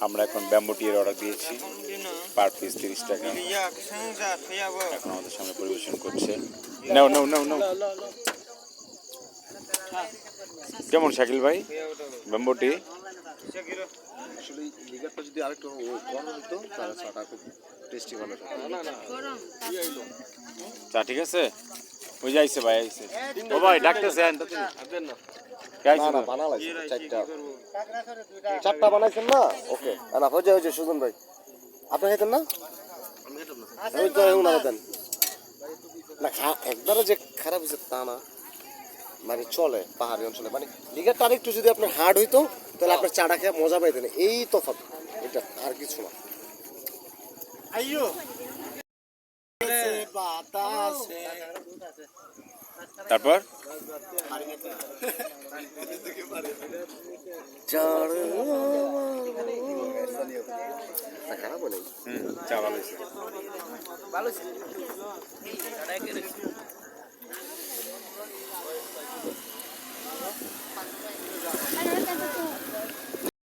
আমরা এখন bamboo টিয়ের order দিয়েছি, পার পিস 30 টাকা। এখন আমাদের সামনে পরিবেশন করছে। নাও নাও নাও নাও। কেমন শাকিল ভাই ব্যাম্বু টি? আসলে লিগারটা যদি আরেকটু গরম হতো তাহলে চাটা খুব টেস্টি ভালো হতো। চা ঠিক আছে? ওই যে আইছে ভাই, আইছে। ও ভাই ডাকতেছে না না বানালাইছে চারটা বানাইছেন না? ওকে না হয়ে যায় সুজন ভাই, আপনি খাইতেন না? আমি তো উনারা দেন না, একবারে যে খারাপ হয়েছে তা না, মানে চলে পাহাড়ি অঞ্চলে। মানে লিগারটা আরেকটু যদি আপনার হার্ড হইতো তাহলে আপনার চাটা খেয়ে মজা পাইতেন, এই তফাৎ, এটা আর কিছু না। তারপর খারাপ নেই, চা ভালো হয়েছে।